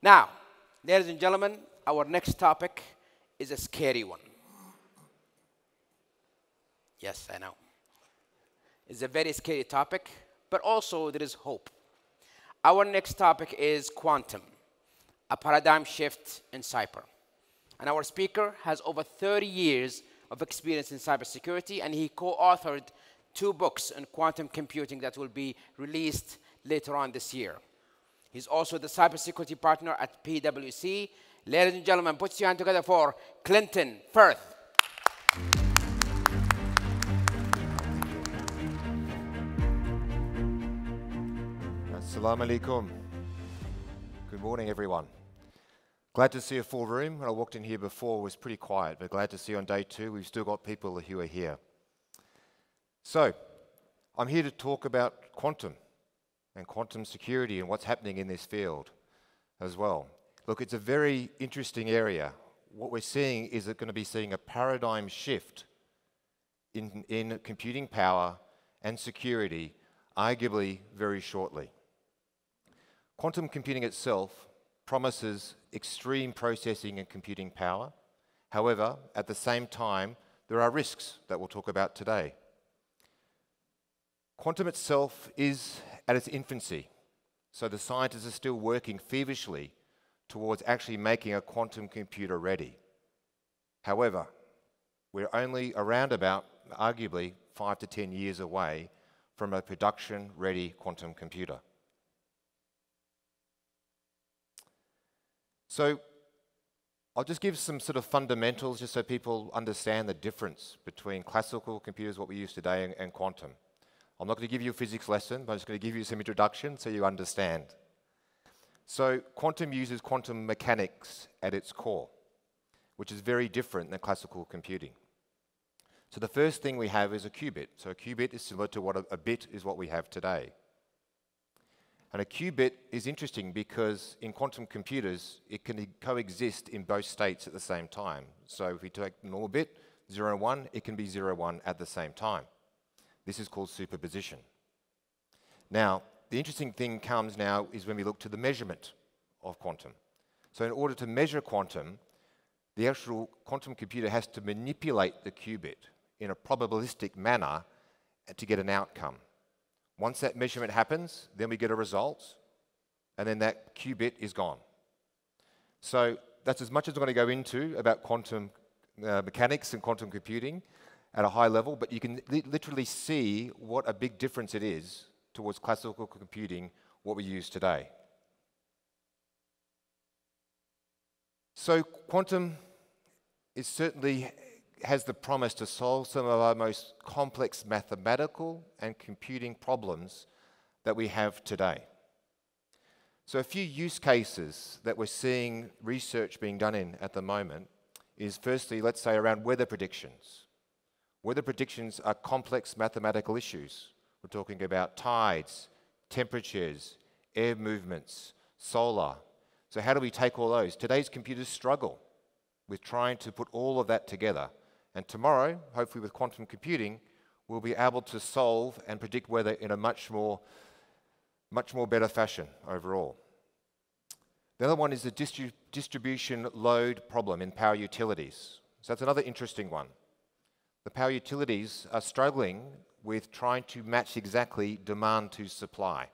Now, ladies and gentlemen, our next topic is a scary one. Yes, I know. It's a very scary topic, but also there is hope. Our next topic is quantum, a paradigm shift in cyber. And our speaker has over 30 years of experience in cybersecurity, and he co-authored 2 books on quantum computing that will be released later on this year. He's also the cybersecurity partner at PwC. Ladies and gentlemen, put your hand together for Clinton Firth. Assalamu alaikum. Good morning, everyone. Glad to see a full room. When I walked in here before, it was pretty quiet, but glad to see on day 2, we've still got people who are here. So, I'm here to talk about quantum and quantum security and what's happening in this field as well. Look, it's a very interesting area. What we're seeing is going to be seeing a paradigm shift in computing power and security, arguably very shortly. Quantum computing itself promises extreme processing and computing power. However, at the same time, there are risks that we'll talk about today. Quantum itself is at its infancy, so the scientists are still working feverishly towards actually making a quantum computer ready. However, we're only around about, arguably, 5 to 10 years away from a production-ready quantum computer. So I'll just give some sort of fundamentals just so people understand the difference between classical computers, what we use today, and quantum. I'm not going to give you a physics lesson, but I'm just going to give you some introduction so you understand. So quantum uses quantum mechanics at its core, which is very different than classical computing. So the first thing we have is a qubit. So a qubit is similar to what a bit is what we have today. And a qubit is interesting because in quantum computers, it can coexist in both states at the same time. So if we take the normal bit, 0 and 1, it can be 0, 1 at the same time. This is called superposition. Now, the interesting thing comes now is when we look to the measurement of quantum. So in order to measure quantum, the actual quantum computer has to manipulate the qubit in a probabilistic manner to get an outcome. Once that measurement happens, then we get a result, and then that qubit is gone. So that's as much as I'm going to go into about quantum mechanics and quantum computing at a high level, but you can literally see what a big difference it is towards classical computing, what we use today. So quantum is certainly has the promise to solve some of our most complex mathematical and computing problems that we have today. So a few use cases that we're seeing research being done in at the moment is firstly, let's say around weather predictions. Weather predictions are complex mathematical issues. We're talking about tides, temperatures, air movements, solar. So how do we take all those? Today's computers struggle with trying to put all of that together. And tomorrow, hopefully with quantum computing, we'll be able to solve and predict weather in a much more better fashion overall. The other one is the distribution load problem in power utilities. So that's another interesting one. The power utilities are struggling with trying to match exactly demand to supply.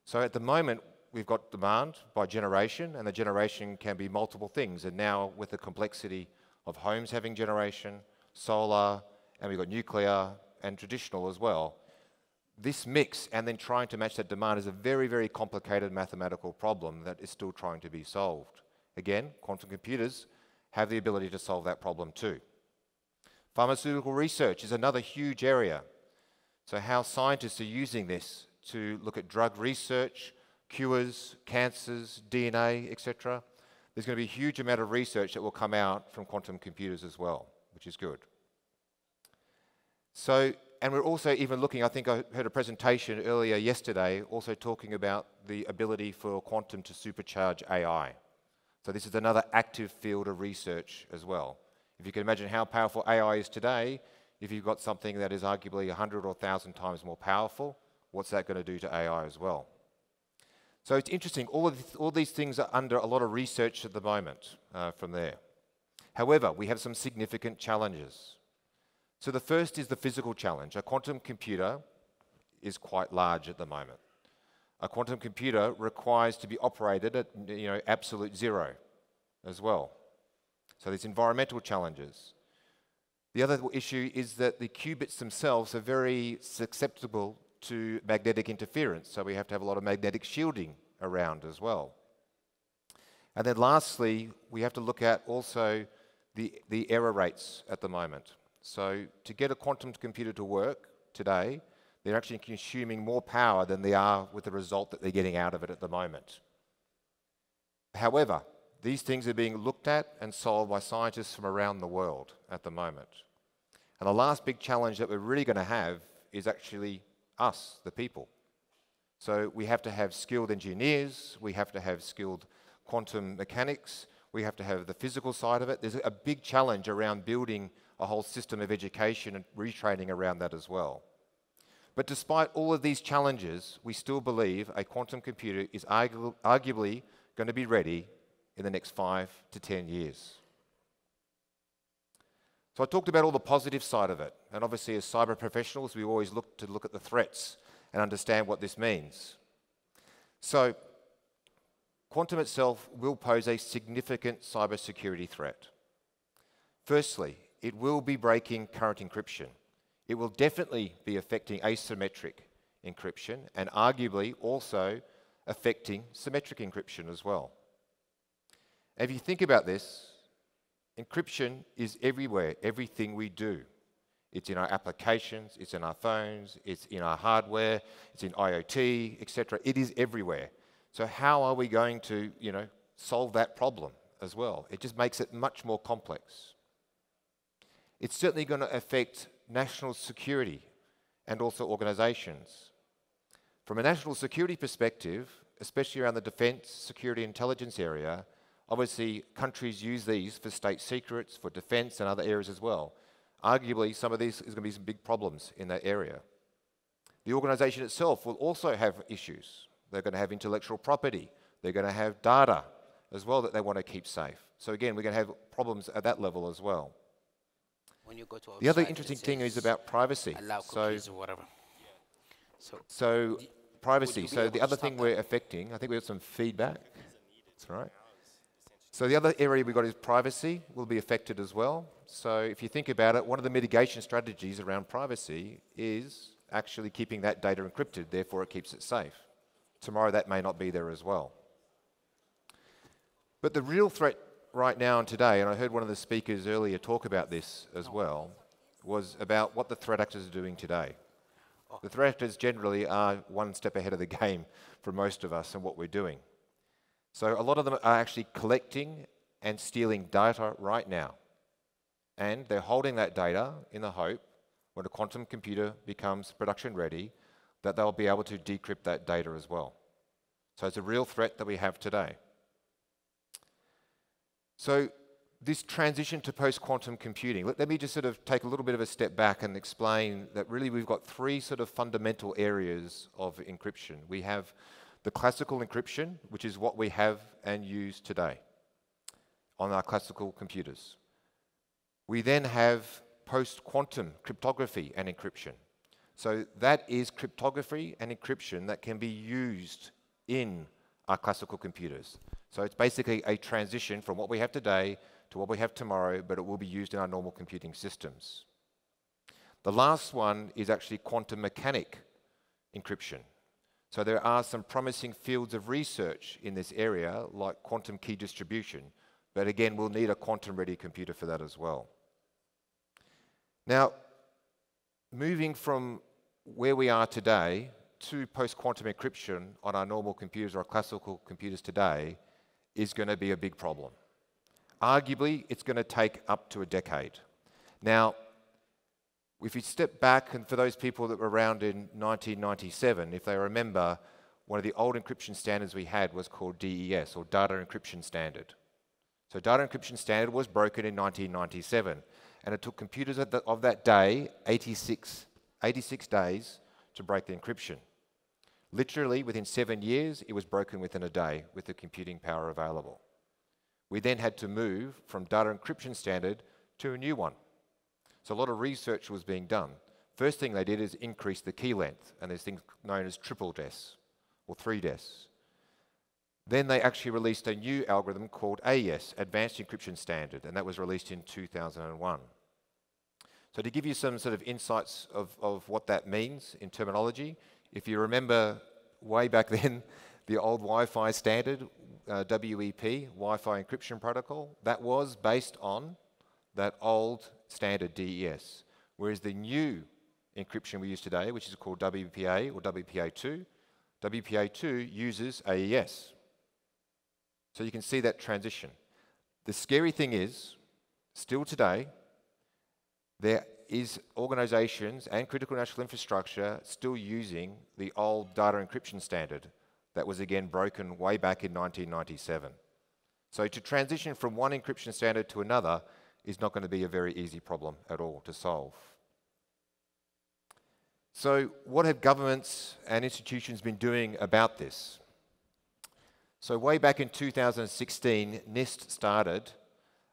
So at the moment, we've got demand by generation, and the generation can be multiple things. And now with the complexity of homes having generation, solar, and we've got nuclear and traditional as well. This mix and then trying to match that demand is a very, very complicated mathematical problem that is still trying to be solved. Again, quantum computers have the ability to solve that problem too. Pharmaceutical research is another huge area. So how scientists are using this to look at drug research, cures, cancers, DNA, etc. There's going to be a huge amount of research that will come out from quantum computers as well, which is good. So, and we're also even looking, I think I heard a presentation earlier yesterday, also talking about the ability for quantum to supercharge AI. So this is another active field of research as well. If you can imagine how powerful AI is today, if you've got something that is arguably 100 or 1,000 times more powerful, what's that going to do to AI as well? So it's interesting, all these things are under a lot of research at the moment from there. However, we have some significant challenges. So the first is the physical challenge. A quantum computer is quite large at the moment. A quantum computer requires to be operated at absolute zero as well. So there's environmental challenges. The other issue is that the qubits themselves are very susceptible to magnetic interference, so we have to have a lot of magnetic shielding around as well. And then lastly, we have to look at also the error rates at the moment. So to get a quantum computer to work today, they're actually consuming more power than they are with the result that they're getting out of it at the moment. However, these things are being looked at and solved by scientists from around the world at the moment. And the last big challenge that we're really going to have is actually us, the people. So we have to have skilled engineers, we have to have skilled quantum mechanics, we have to have the physical side of it. There's a big challenge around building a whole system of education and retraining around that as well. But despite all of these challenges, we still believe a quantum computer is arguably going to be ready in the next 5 to 10 years. So I talked about all the positive side of it, and obviously as cyber professionals, we always look at the threats and understand what this means. So quantum itself will pose a significant cybersecurity threat. Firstly, it will be breaking current encryption. It will definitely be affecting asymmetric encryption and arguably also affecting symmetric encryption as well. And if you think about this, encryption is everywhere, everything we do. It's in our applications, it's in our phones, it's in our hardware, it's in IoT, etc. It is everywhere. So how are we going to, solve that problem as well? It just makes it much more complex. It's certainly going to affect national security and also organizations. From a national security perspective, especially around the defense, security, intelligence area, obviously countries use these for state secrets, for defense and other areas as well. Arguably, some of these is going to be some big problems in that area. The organization itself will also have issues. They're going to have intellectual property. They're going to have data as well that they want to keep safe. So again, we're going to have problems at that level as well. When you go to the other interesting thing is about privacy. Allow cookies or whatever. So privacy. So the other thing we're affecting, I think we have some feedback. That's right. So the other area we've got is privacy will be affected as well. So if you think about it, one of the mitigation strategies around privacy is actually keeping that data encrypted, therefore it keeps it safe. Tomorrow that may not be there as well. But the real threat right now and today, and I heard one of the speakers earlier talk about this as well, was about what the threat actors are doing today. The threat actors generally are one step ahead of the game for most of us and what we're doing. So a lot of them are actually collecting and stealing data right now. And they're holding that data in the hope, when a quantum computer becomes production ready, that they'll be able to decrypt that data as well. So it's a real threat that we have today. So this transition to post-quantum computing, let me just sort of take a little bit of a step back and explain that really we've got three sort of fundamental areas of encryption. We have the classical encryption, which is what we have and use today on our classical computers. We then have post-quantum cryptography and encryption. So that is cryptography and encryption that can be used in our classical computers. So it's basically a transition from what we have today to what we have tomorrow, but it will be used in our normal computing systems. The last one is actually quantum mechanic encryption. So there are some promising fields of research in this area, like quantum key distribution, but again, we'll need a quantum-ready computer for that as well. Now, moving from where we are today to post-quantum encryption on our normal computers or our classical computers today is going to be a big problem. Arguably, it's going to take up to a decade. Now, if you step back, and for those people that were around in 1997, if they remember, one of the old encryption standards we had was called DES, or Data Encryption Standard. So Data Encryption Standard was broken in 1997, and it took computers of that day 86 days to break the encryption. Literally, within 7 years, it was broken within a day with the computing power available. We then had to move from data encryption standard to a new one. So a lot of research was being done. First thing they did is increase the key length, and there's things known as triple DES or 3DES. Then they actually released a new algorithm called AES, Advanced Encryption Standard, and that was released in 2001. So to give you some sort of insights of what that means in terminology, if you remember way back then, the old Wi-Fi standard, WEP, Wi-Fi Encryption Protocol, that was based on that old standard DES. Whereas the new encryption we use today, which is called WPA or WPA2, WPA2 uses AES. So you can see that transition. The scary thing is, still today, there is organizations and critical national infrastructure still using the old data encryption standard that was again broken way back in 1997. So to transition from one encryption standard to another is not going to be a very easy problem at all to solve. So what have governments and institutions been doing about this? So way back in 2016, NIST started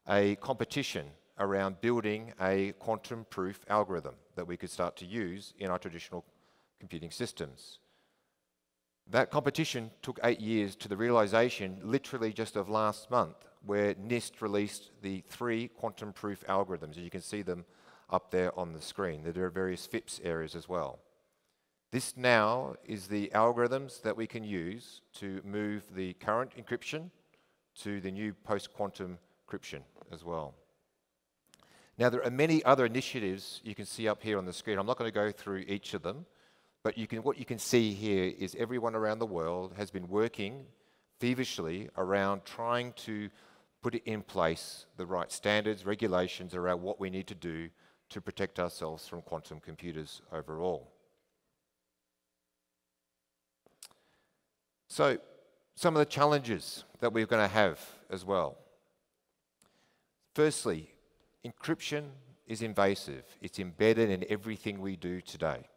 a competition around building a quantum-proof algorithm that we could start to use in our traditional computing systems. That competition took 8 years to the realization, literally just of last month, where NIST released the 3 quantum-proof algorithms. You can see them up there on the screen. There are various FIPS areas as well. This now is the algorithms that we can use to move the current encryption to the new post-quantum encryption as well. Now, there are many other initiatives you can see up here on the screen. I'm not going to go through each of them, but what you can see here is everyone around the world has been working feverishly around trying to put in place the right standards, regulations around what we need to do to protect ourselves from quantum computers overall. So, some of the challenges that we're going to have as well. Firstly, encryption is invasive. It's embedded in everything we do today.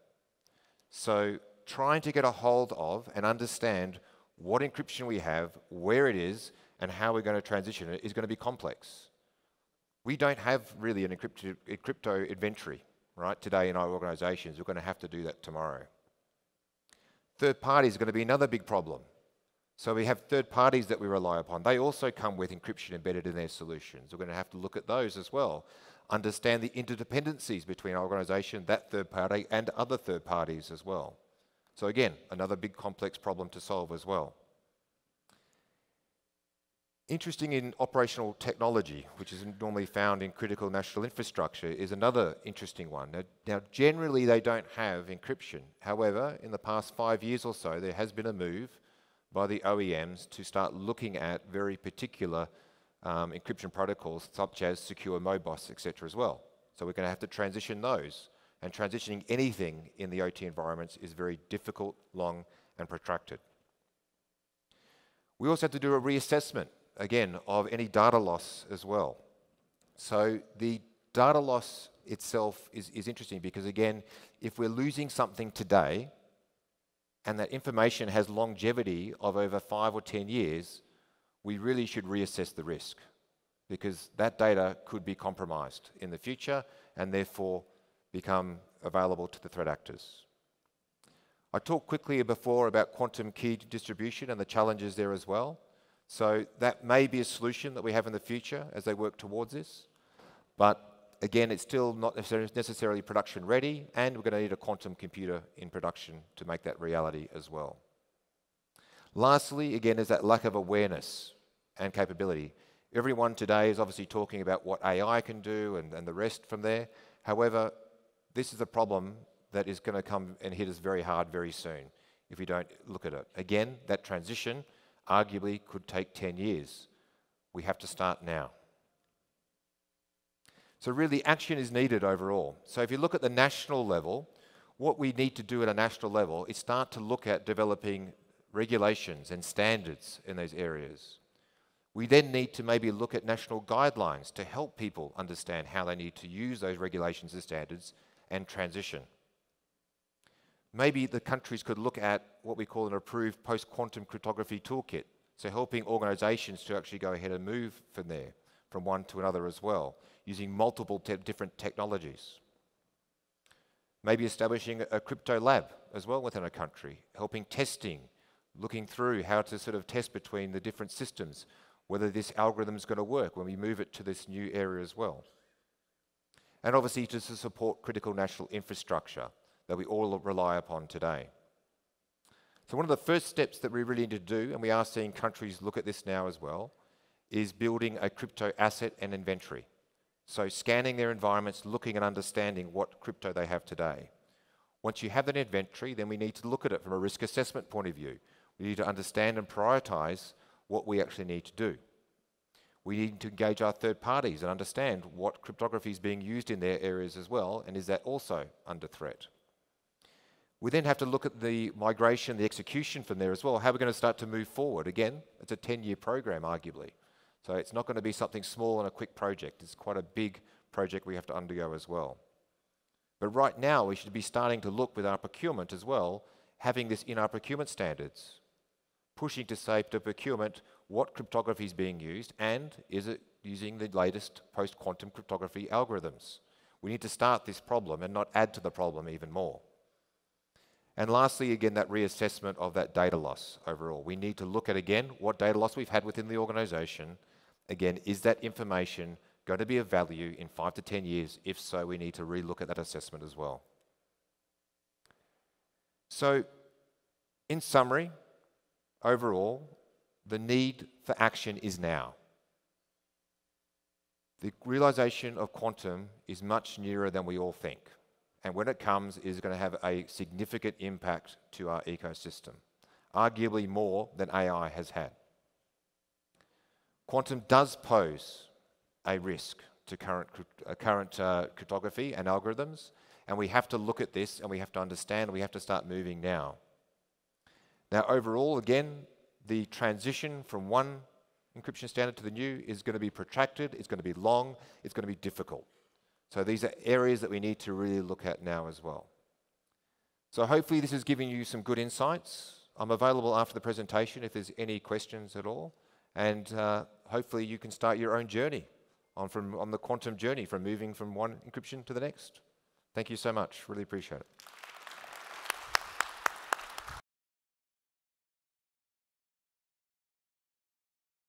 So trying to get a hold of and understand what encryption we have, where it is, and how we're going to transition it is going to be complex. We don't have really a crypto inventory, right, today in our organizations. We're going to have to do that tomorrow. Third parties are going to be another big problem. So we have third parties that we rely upon. They also come with encryption embedded in their solutions. We're going to have to look at those as well. Understand the interdependencies between our organization, that third party, and other third parties as well. So again, another big complex problem to solve as well. Interesting in operational technology, which is normally found in critical national infrastructure, is another interesting one. Now, generally they don't have encryption. However, in the past 5 years or so, there has been a move by the OEMs to start looking at very particular encryption protocols, such as secure Modbus, etc. as well. So we're going to have to transition those. And transitioning anything in the OT environments is very difficult, long, and protracted. We also have to do a reassessment, again, of any data loss as well. So the data loss itself is interesting because, again, if we're losing something today and that information has longevity of over 5 or 10 years, we really should reassess the risk because that data could be compromised in the future and therefore become available to the threat actors. I talked quickly before about quantum key distribution and the challenges there as well. So that may be a solution that we have in the future as they work towards this. But again, it's still not necessarily production ready, and we're going to need a quantum computer in production to make that reality as well. Lastly, again, is that lack of awareness and capability. Everyone today is obviously talking about what AI can do and the rest from there. However, this is a problem that is going to come and hit us very hard very soon if we don't look at it. Again, that transition arguably could take 10 years. We have to start now. So really action is needed overall. So if you look at the national level, what we need to do at a national level is start to look at developing regulations and standards in those areas. We then need to maybe look at national guidelines to help people understand how they need to use those regulations and standards and transition. maybe the countries could look at what we call an approved post-quantum cryptography toolkit, so helping organizations to actually go ahead and move from there, from one to another as well, using multiple different technologies. Maybe establishing a crypto lab as well within a country, helping testing, looking through how to sort of test between the different systems, whether this algorithm is going to work when we move it to this new area as well. And obviously just to support critical national infrastructure that we all rely upon today. So one of the first steps that we really need to do, and we are seeing countries look at this now as well, is building a crypto asset and inventory. So scanning their environments, looking and understanding what crypto they have today. Once you have that inventory, then we need to look at it from a risk assessment point of view. We need to understand and prioritize what we actually need to do. We need to engage our third parties and understand what cryptography is being used in their areas as well, and is that also under threat. We then have to look at the migration, the execution from there as well. How are we going to start to move forward? Again, it's a 10-year program, arguably. So it's not going to be something small and a quick project. It's quite a big project we have to undergo as well. But right now, we should be starting to look with our procurement as well, having this in our procurement standards, pushing to say to procurement what cryptography is being used and is it using the latest post-quantum cryptography algorithms. We need to start this problem and not add to the problem even more. And lastly, again, that reassessment of that data loss overall. We need to look at, again, what data loss we've had within the organization. Again, is that information going to be of value in 5 to 10 years? If so, we need to relook at that assessment as well. So, in summary, overall, the need for action is now. The realization of quantum is much nearer than we all think. And when it comes, it is going to have a significant impact to our ecosystem, arguably more than AI has had. Quantum does pose a risk to current cryptography and algorithms, and we have to look at this and we have to understand, we have to start moving now. Now, overall, again, the transition from one encryption standard to the new is going to be protracted, it's going to be long, it's going to be difficult. So these are areas that we need to really look at now as well. So hopefully this is giving you some good insights. I'm available after the presentation if there's any questions at all. And hopefully you can start your own journey on the quantum journey from moving from one encryption to the next. Thank you so much. Really appreciate it.